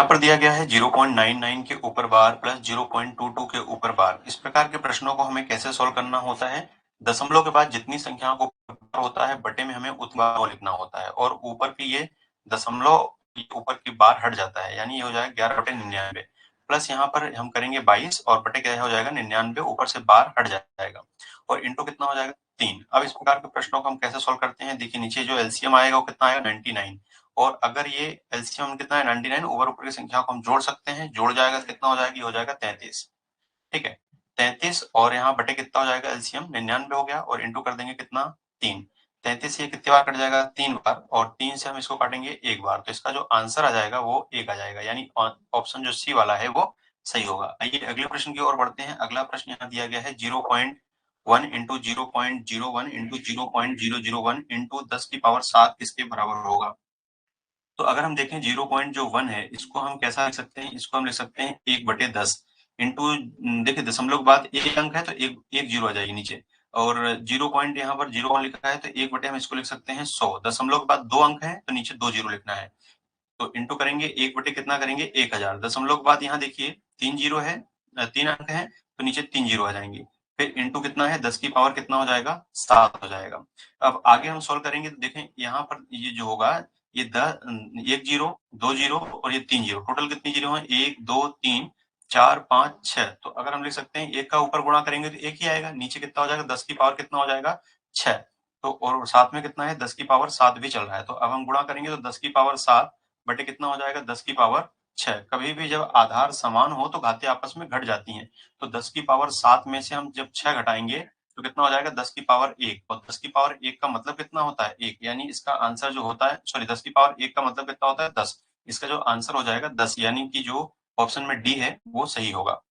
पर दिया गया है 0.99 के ऊपर बार प्लस 0.22 के ऊपर बार। इस प्रकार के प्रश्नों को हमें कैसे सॉल्व करना होता है? दशमलव के बाद जितनी संख्याओं को होता है बटे में हमें उतना लिखना होता है और ऊपर की ये दशमलव ऊपर की बार हट जाता है, यानी ये हो जाएगा 11/99 प्लस यहाँ पर हम करेंगे 22 और बटे क्या हो जाएगा 99, ऊपर से बार हट जाएगा और इंटू कितना हो जाएगा 3। अब इस प्रकार के प्रश्नों को हम कैसे सॉल्व करते हैं? देखिए नीचे जो एलसीएम आएगा वो कितना आएगा 99 और अगर ये एलसीएम कितना है 99, ऊपर की संख्या को हम जोड़ सकते हैं, जोड़ जाएगा कितना हो जाएगी, हो जाएगा 33। ठीक है 33 और यहाँ बटे कितना हो जाएगा एलसीएम 99 हो गया और इंटू कर देंगे कितना 3। 33 ये कितनी बार कट जाएगा 3 बार और 3 से हम इसको काटेंगे 1 बार, तो इसका जो आंसर आ जाएगा वो 1 आ जाएगा, यानी ऑप्शन जो सी वाला है वो सही होगा। आइए अगले प्रश्न की ओर बढ़ते हैं। अगला प्रश्न यहाँ दिया गया है 0.1 इंटू 0.01 इंटू 0.001 इंटू 10 की पावर 7 किसके बराबर होगा? तो अगर हम देखें 0.1 है इसको हम कैसा लिख सकते हैं? इसको हम लिख सकते हैं 1/10 इंटू, देखिए दशमलव के बाद एक अंक है तो एक जीरो आ जाएगी नीचे और 0 पॉइंट यहाँ पर 0 लिखा है तो 1/, हम इसको लिख सकते हैं 100। दशमलव के बाद 2 अंक है तो नीचे 2 जीरो लिखना है, तो इंटू करेंगे 1/, कितना करेंगे 1000। दशमलव के बाद यहाँ देखिए 3 जीरो है, 3 अंक है तो नीचे 3 जीरो आ जाएंगे, फिर इंटू कितना है 10 की पावर कितना हो जाएगा 7 हो जाएगा। अब आगे हम सॉल्व करेंगे तो देखें यहाँ पर ये जो होगा ये 1 जीरो 2 जीरो और ये 3 जीरो, टोटल कितनी जीरो है 1 2 3 4 5 6। तो अगर हम लिख सकते हैं एक का ऊपर गुणा करेंगे तो एक ही आएगा, नीचे कितना हो जाएगा 10 की पावर कितना हो जाएगा 6। तो और साथ में कितना है 10 की पावर 7 भी चल रहा है, तो अब हम गुणा करेंगे तो 10 की पावर 7 बटे कितना हो जाएगा 10 की पावर 6। कभी भी जब आधार समान हो तो घातें आपस में घट जाती हैं, तो 10 की पावर 7 में से हम जब 6 घटाएंगे तो कितना हो जाएगा 10 की पावर 1 और 10 की पावर 1 का मतलब कितना होता है 1, यानी इसका आंसर जो होता है, सॉरी 10 की पावर 1 का मतलब कितना होता है 10, इसका जो आंसर हो जाएगा 10, यानी कि जो ऑप्शन में डी है वो सही होगा।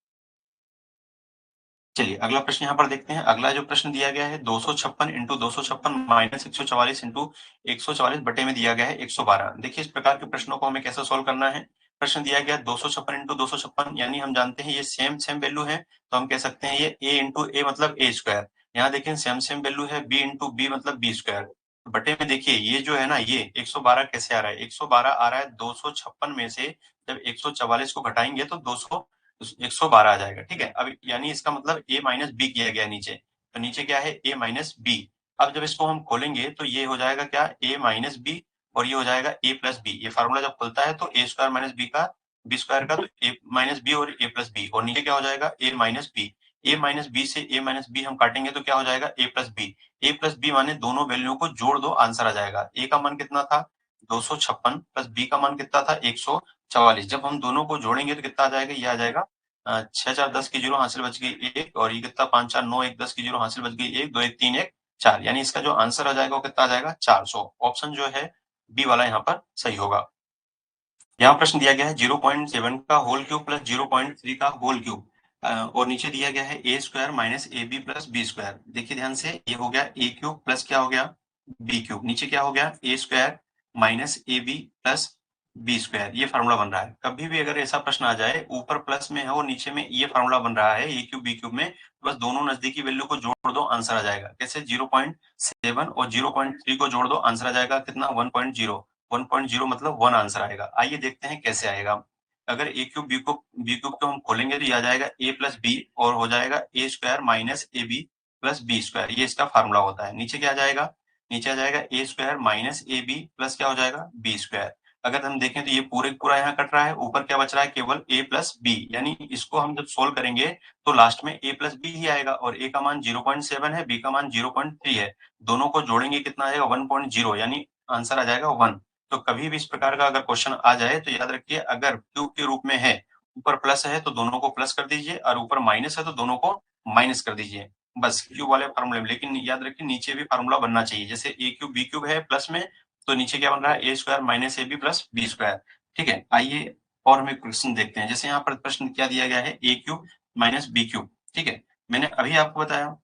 चलिए अगला प्रश्न यहाँ पर देखते हैं। अगला जो प्रश्न दिया गया है 256 इंटू 256 माइनस 144 इंटू 144 बटे में दिया गया है 112। देखिए इस प्रकार के प्रश्नों को हमें कैसे सोल्व करना है? प्रश्न दिया गया 256 इंटू 256, यानी हम जानते हैं ये सेम सेम वैल्यू है तो हम कह सकते हैं ये a इंटू ए मतलब ए स्क्वायर। यहाँ देखें सेम सेम वैल्यू है b इंटू बी मतलब बी स्क्वायर। बटे में देखिए ये जो है ना ये 112 कैसे आ रहा है, 112 आ रहा है 256 में से जब 144 को घटाएंगे तो 112 आ जाएगा। ठीक है, अब यानी इसका मतलब a माइनस बी किया गया नीचे, तो नीचे क्या है a माइनस बी। अब जब इसको हम खोलेंगे तो ये हो जाएगा क्या a माइनस बी और ये हो जाएगा a प्लस बी। ये फार्मूला जब खुलता है तो a स्क्वायर माइनस बी का बी स्क्वायर का, तो a माइनस बी और a प्लस बी और नीचे क्या हो जाएगा a minus b. a minus b से a माइनस बी हम काटेंगे तो क्या हो जाएगा a plus b. a plus b माने दोनों वैल्यू को जोड़ दो, आंसर आ जाएगा। a का मान कितना था 256 प्लस b का मान कितना था 144। जब हम दोनों को जोड़ेंगे तो कितना आ जाएगा, ये आ जाएगा 6 4 10 की जीरो हासिल बच गई 1 और ये कितना 5 4 9 1 10 की जीरो हासिल बच गई 1 2 1 3 1 4, यानी इसका जो आंसर आ जाएगा वो कितना आ जाएगा 400। ऑप्शन जो है बी वाला यहाँ पर सही होगा। यहाँ प्रश्न दिया गया है 0.7 का होल क्यूब प्लस 0.3 का होल क्यूब और नीचे दिया गया है A square minus A B plus B square. देखिए ध्यान से, ये हो गया ए क्यूब प्लस क्या हो गया बी क्यूब, नीचे क्या हो गया A square minus A B plus B square, ये फार्मूला बन रहा है। कभी भी अगर ऐसा प्रश्न आ जाए ऊपर प्लस में है और नीचे में ये फार्मूला बन रहा है ए क्यूब बी क्यूब में, बस दोनों नजदीकी वैल्यू को जोड़ दो, आंसर आ जाएगा। कैसे 0.7 और 0.3 को जोड़ दो, आंसर आ जाएगा कितना 1.0। 1.0 मतलब 1 आंसर आएगा। आइए देखते हैं कैसे आएगा। अगर ए क्यूब बी क्यूब को हम खोलेंगे तो ये आ जाएगा ए प्लस बी और हो जाएगा A square minus A B plus B square, ये इसका फार्मूला होता है। नीचे क्या आ जाएगा, नीचे आ जाएगा A square minus A B plus क्या हो जाएगा बी स्क्वायर। अगर हम देखें तो ये पूरे पूरा यहाँ कट रहा है, ऊपर क्या बच रहा है केवल a प्लस बी, यानी इसको हम जब सोल्व करेंगे तो लास्ट में a प्लस बी ही आएगा और a का मान 0.7 है, b का मान 0.3 है, दोनों को जोड़ेंगे कितना आएगा 1.0, यानी आंसर आ जाएगा 1। तो कभी भी इस प्रकार का अगर क्वेश्चन आ जाए तो याद रखिए अगर क्यूब के रूप में है, ऊपर प्लस है तो दोनों को प्लस कर दीजिए और ऊपर माइनस है तो दोनों को माइनस कर दीजिए, बस क्यूब वाले फार्मूले में। लेकिन याद रखिए नीचे भी फार्मूला बनना चाहिए, जैसे ए क्यूब बी क्यूब है प्लस में तो नीचे क्या बन रहा है A square minus A B plus B square. ठीक है, आइए और हम एक क्वेश्चन देखते हैं। जैसे यहाँ पर प्रश्न क्या दिया गया है ए क्यूब माइनस बी क्यूब। ठीक है, मैंने अभी आपको बताया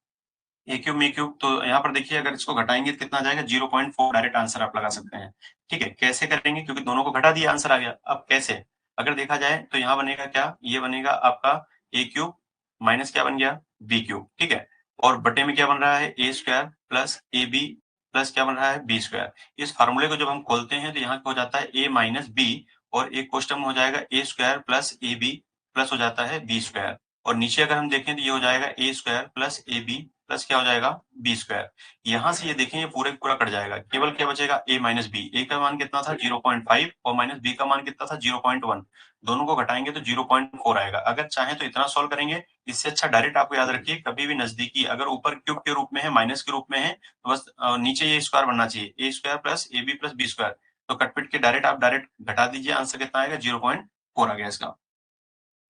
ए क्यूब बी क्यूब, तो यहाँ पर देखिए अगर इसको घटाएंगे तो कितना आ जाएगा 0.4, डायरेक्ट आंसर आप लगा सकते हैं। ठीक है, कैसे करेंगे, क्योंकि दोनों को घटा दिया आंसर आ गया। अब कैसे, अगर देखा जाए तो यहाँ बनेगा क्या, ये बनेगा आपका ए क्यूब माइनस क्या बन गया बी क्यूब। ठीक है, और बटे में क्या बन रहा है A square plus A B plus क्या बन रहा है बी स्क्वायर। इस फार्मूले को जब हम खोलते हैं तो यहाँ हो जाता है ए माइनस बी और एक क्वेश्चन में हो जाएगा A square plus A B plus हो जाता है बी स्क्वायर, और नीचे अगर हम देखें तो ये हो जाएगा A square plus A B plus क्या हो जाएगा बी स्क्वायर। यहाँ से ये देखें ये पूरे पूरा कट जाएगा, केवल क्या बचेगा ए माइनस बी। ए का मान कितना था 0.5 और माइनस बी का मान कितना था 0.1, दोनों को घटाएंगे तो 0.4 आएगा। अगर चाहें तो इतना सॉल्व करेंगे, इससे अच्छा डायरेक्ट आपको याद रखिए कभी भी नजदीकी अगर ऊपर क्यूब के रूप में है माइनस के रूप में है तो बस नीचे ये स्क्वायर बनना चाहिए, A square plus A B plus B square, तो कटपिट के डायरेक्ट आप डायरेक्ट घटा दीजिए, आंसर कितना आएगा 0.4 आ गया इसका।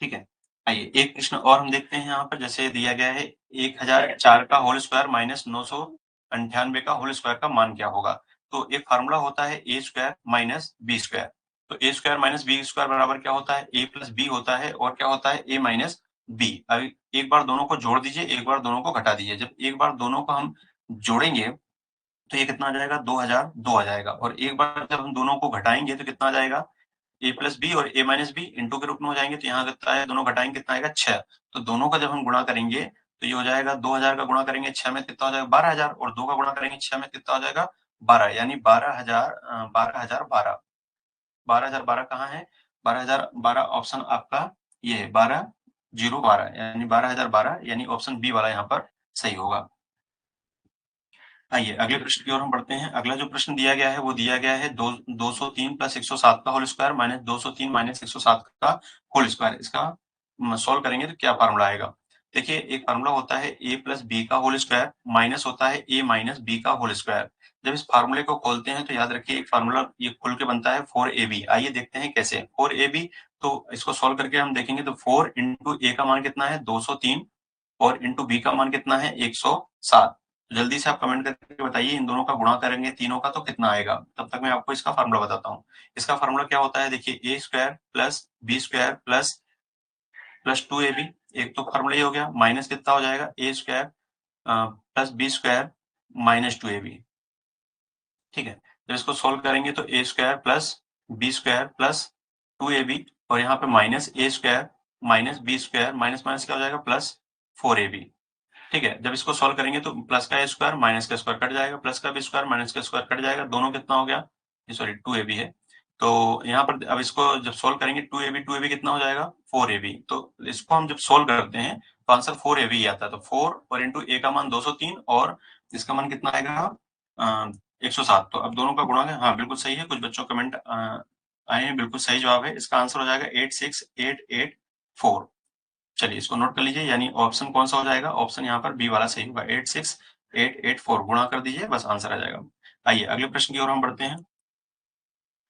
ठीक है, आइए एक प्रश्न और हम देखते हैं यहाँ पर, जैसे दिया गया है 1004 का होल स्क्वायर माइनस 998 का होल स्क्वायर का मान क्या होगा। तो एक फार्मूला होता है A square minus B square, तो A square minus B square बराबर क्या होता है ए प्लस बी होता है, और क्या होता है ए माइनस बी। अब एक बार दोनों को जोड़ दीजिए, एक बार दोनों को घटा दीजिए। जब एक बार दोनों को हम जोड़ेंगे तो ये कितना आ जाएगा 2002 आ जाएगा, और एक बार जब हम दोनों को घटाएंगे तो कितना आ जाएगा ए प्लस बी और ए माइनस बी इंटू के रूप में हो जाएंगे, तो यहाँ कितना है दोनों घटाएंगे कितना आएगा 6। तो दोनों का जब हम गुणा करेंगे तो ये हो जाएगा 2000 का गुणा करेंगे 6 में कितना हो जाएगा 12000, और 2 का गुणा करेंगे 6 में कितना हो जाएगा 12, यानी 12012 12012 कहाँ है 12012 ऑप्शन आपका ये है 12012, यानी 12012, यानी ऑप्शन बी वाला यहाँ पर सही होगा। आइए अगले प्रश्न की ओर हम बढ़ते हैं। अगला जो प्रश्न दिया गया है वो दिया गया है 203 प्लस 107 का होल स्क्वायर माइनस 203 माइनस 107 का होल स्क्वायर। इसका सॉल्व करेंगे तो क्या फार्मूला आएगा। देखिए एक फार्मूला होता है ए प्लस बी का होल स्क्वायर माइनस होता है ए माइनस बी का होल स्क्वायर। जब इस फार्मूले को खोलते हैं तो याद रखिए एक फार्मूला ये खुल के बनता है 4ab। आइए देखते हैं कैसे 4ab, तो इसको सॉल्व करके हम देखेंगे तो 4 इंटू ए का मान कितना है 203 और इंटू बी का मान कितना है 107। जल्दी से आप कमेंट करके बताइए इन दोनों का गुणा करेंगे तीनों का तो कितना आएगा। तब तक मैं आपको इसका फार्मूला बताता हूँ। इसका फार्मूला क्या होता है, देखिए A square plus B square plus plus 2ab, एक तो फार्मूला ये हो गया, माइनस कितना हो जाएगा A square plus B square minus 2ab। ठीक है, जब इसको सोल्व करेंगे तो A square plus B square plus 2ab, और यहाँ पे minus A square minus B square minus minus क्या हो जाएगा प्लस 4ab। ठीक है, जब इसको सॉल्व करेंगे तो प्लस का स्क्वायर माइनस का स्क्वायर कट जाएगा, प्लस का भी स्क्वायर माइनस का स्क्वायर कट जाएगा, दोनों कितना हो गया सॉरी 2ab है। तो यहाँ पर अब इसको जब सोल्व करेंगे 2ab कितना हो जाएगा 4ab। तो इसको हम जब सोल्व करते हैं तो आंसर 4ab ही आता है। तो 4 और इंटू ए का मान 203 और इसका मान कितना आएगा 107। तो अब दोनों का गुणा है, हाँ बिल्कुल सही है, कुछ बच्चों कमेंट आए हैं, बिल्कुल सही जवाब है। इसका आंसर हो जाएगा 86884। चलिए इसको नोट कर लीजिए, यानी ऑप्शन कौन सा हो जाएगा, ऑप्शन यहाँ पर बी वाला सही होगा, 86884 गुणा कर दीजिए बस आंसर आ जाएगा। आइए अगले प्रश्न की ओर हम बढ़ते हैं।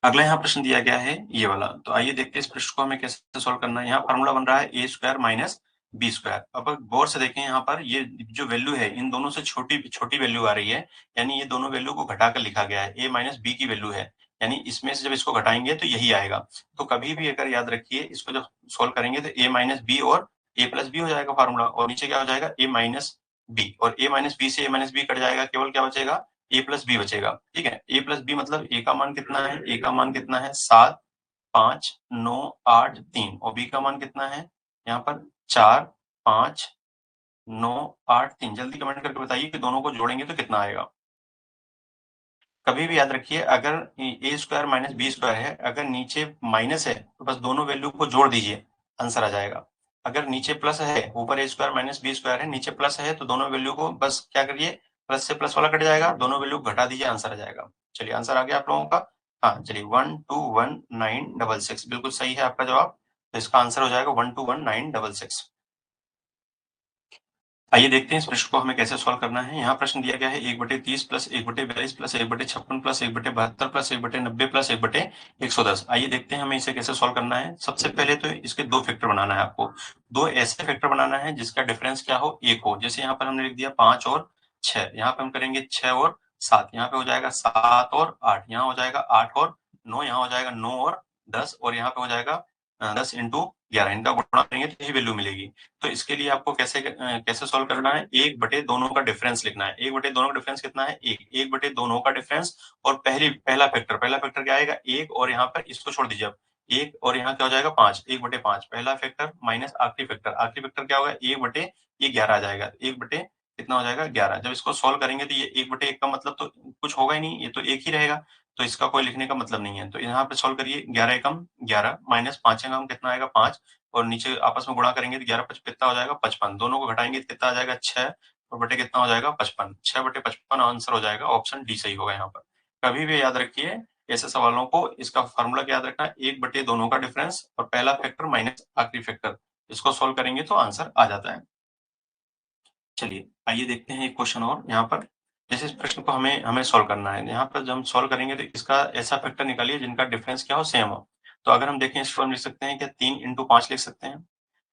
अगला यहाँ प्रश्न दिया गया है ये वाला, तो आइए देखते हैं इस प्रश्न को हमें कैसे सॉल्व करना है। यहाँ फॉर्मूला बन रहा है A square minus B square. अब गौर से देखें यहाँ पर ये जो वैल्यू है इन दोनों से छोटी छोटी वैल्यू आ रही है, यानी ये दोनों वैल्यू को घटाकर लिखा गया है, ए माइनस बी की वैल्यू है, यानी इसमें से जब इसको घटाएंगे तो यही आएगा। तो कभी भी अगर याद रखिए इसको जब सोल्व करेंगे तो ए माइनस बी और ए प्लस बी हो जाएगा फार्मूला, और नीचे क्या हो जाएगा ए माइनस बी, और ए माइनस बी से ए माइनस बी कट जाएगा, केवल क्या बचेगा ए प्लस बी बचेगा। ठीक है, ए प्लस बी मतलब ए का मान कितना है, ए का मान कितना है 7 5 9 8 3, और बी का मान कितना है यहाँ पर 4 5 9 8 3। जल्दी कमेंट करके बताइए कि दोनों को जोड़ेंगे तो कितना आएगा। कभी भी याद रखिए अगर ए स्क्वायर माइनस बी स्क्वायर है, अगर नीचे माइनस है तो बस दोनों वैल्यू को जोड़ दीजिए आंसर आ जाएगा। अगर नीचे प्लस है, ऊपर ए स्क्वायर माइनस बी स्क्वायर है, नीचे प्लस है तो दोनों वैल्यू को बस क्या करिए प्लस से प्लस वाला कट जाएगा, दोनों वैल्यू घटा दीजिए आंसर आ जाएगा। चलिए आंसर आ गया आप लोगों का। हाँ चलिए 121966 बिल्कुल सही है आपका जवाब। तो इसका आंसर हो जाएगा 121966। आइए देखते हैं इस प्रश्न को हमें कैसे सॉल्व करना है। यहाँ प्रश्न दिया गया है 1/30 plus 1/42 plus 1/56 plus 1/72 plus 1/90 plus 1/110। आइए देखते हैं हमें इसे कैसे सॉल्व करना है। सबसे पहले तो इसके दो फैक्टर बनाना है आपको, दो ऐसे फैक्टर बनाना है जिसका डिफरेंस क्या हो 1 हो। जैसे यहाँ पर हमने लिख दिया 5 और 6, यहाँ पे हम करेंगे 6 और 7, यहाँ पे हो जाएगा 7 और 8, यहाँ हो जाएगा 8 और 9, यहाँ हो जाएगा 9 और 10, और यहाँ पे हो जाएगा 10 इंटू 11। इनका गुणा करेंगे तो यही वैल्यू मिलेगी। तो इसके लिए आपको कैसे सॉल्व करना है, 1/दोनों का डिफरेंस लिखना है। 1/दोनों का डिफरेंस कितना है 1, 1/दोनों का डिफरेंस, और पहला फैक्टर क्या आएगा 1, और यहाँ पर इसको छोड़ दीजिए अब 1, और यहाँ क्या हो जाएगा 5, 1/5 पहला फैक्टर माइनस आखिरी फैक्टर क्या होगा 1/11 आ जाएगा, 1 कितना हो जाएगा 11। जब इसको सॉल्व करेंगे तो ये 1/1 का मतलब तो कुछ होगा ही नहीं, ये तो एक ही रहेगा। तो इसका कोई लिखने का मतलब नहीं है। तो यहाँ पे सॉल्व करिए, 11 एकम 11 माइनस 5 एकम कितना आएगा 5, और नीचे आपस में गुणा करेंगे तो 11 5 कितना हो जाएगा 55, दोनों को घटाएंगे तो कितना आ जाएगा 6 और बटे कितना हो जाएगा 55, 6 बटे 55 आंसर हो जाएगा, ऑप्शन डी सही होगा यहाँ पर। कभी भी याद रखिए ऐसे सवालों को, इसका फॉर्मूला याद रखना, 1 बटे दोनों का डिफरेंस और पहला फैक्टर माइनस आखिरी फैक्टर, इसको सोल्व करेंगे तो आंसर आ जाता है। चलिए आइए देखते हैं एक क्वेश्चन और यहाँ पर। जैसे इस प्रश्न को हमें सोल्व करना है, यहाँ पर जब हम सोल्व करेंगे तो इसका ऐसा फैक्टर निकालिए जिनका डिफरेंस क्या हो, सेम हो। तो अगर हम देखें इसको हम लिख सकते हैं क्या 3 इंटू 5 लिख सकते हैं,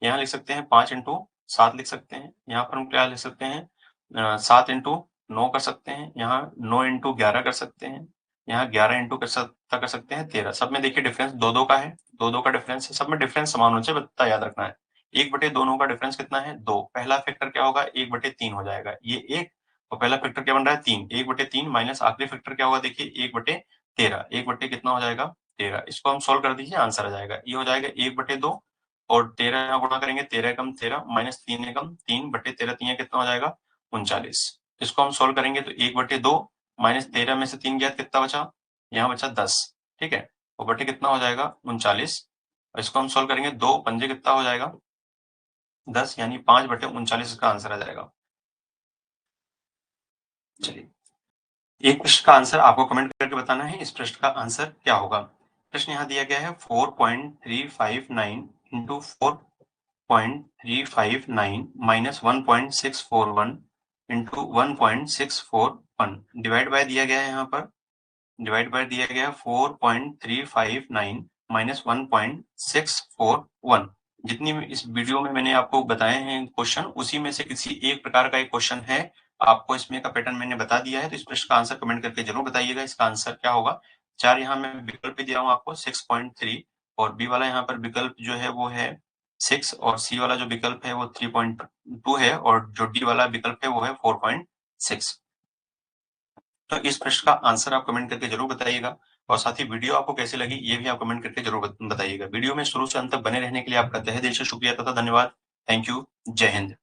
यहाँ लिख सकते हैं 5 इंटू 7 लिख सकते हैं, यहाँ पर हम क्या लिख सकते हैं 7 इंटू 9 कर सकते हैं, यहाँ 9 इंटू 11 कर सकते हैं, यहाँ 11 इंटू कर सकते हैं 13। सब में देखिए डिफरेंस दो दो का है, दो दो का डिफरेंस है, सब में डिफरेंस समान होना चाहिए, बता याद रखना है। 1 बटे दोनों का डिफरेंस कितना है 2, पहला फैक्टर क्या होगा 1 बटे 3 हो जाएगा, ये 1 और पहला फैक्टर क्या बन रहा है 3, 1 बटे 3 माइनस आखिरी फैक्टर क्या होगा देखिए 1 बटे 13, 1 बटे कितना हो जाएगा 13, इसको हम सोल्व कर दीजिए आंसर आ जाएगा, ये हो जाएगा 1 बटे 2 और 13 यहाँ गुणा करेंगे 13 एकम 13 माइनस 3 एकम 3 बटे 13 3 कितना हो जाएगा 39, इसको हम सोल्व करेंगे तो 1 बटे 2 माइनस 13 में से 3 गया कितना बचा, यहाँ बचा 10, ठीक है, और बटे कितना हो जाएगा 39, इसको हम सोल्व करेंगे 2 पंजे कितना हो जाएगा 10, यानी 5 बटे 39 इसका आंसर आ जाएगा। चलिए एक प्रश्न का आंसर आपको कमेंट करके बताना है, इस प्रश्न का आंसर क्या होगा। प्रश्न यहाँ दिया गया है 4.359 into 4.359 minus 1.641 into 1.641 divide by दिया गया है, यहाँ पर डिवाइड बाय दिया गया है 4.359 माइनस 1.641। जितनी इस वीडियो में मैंने आपको बताए हैं क्वेश्चन, उसी में से किसी एक प्रकार का एक क्वेश्चन है, आपको इसमें का पैटर्न मैंने बता दिया है, तो इस प्रश्न का आंसर कमेंट करके जरूर बताइएगा इसका आंसर क्या होगा। 4 यहाँ मैं विकल्प भी दिया हूँ आपको 6.3, और बी वाला यहाँ पर विकल्प जो है वो है 6, और सी वाला जो विकल्प है वो 3.2 है, और जो डी वाला विकल्प है वो है 4.6। तो इस प्रश्न का आंसर आप कमेंट करके जरूर बताइएगा, और साथ ही वीडियो आपको कैसी लगी ये भी आप कमेंट करके जरूर बताइएगा। वीडियो में शुरू से अंत तक बने रहने के लिए आपका तहे दिल से शुक्रिया तथा धन्यवाद। Thank you. जय हिंद।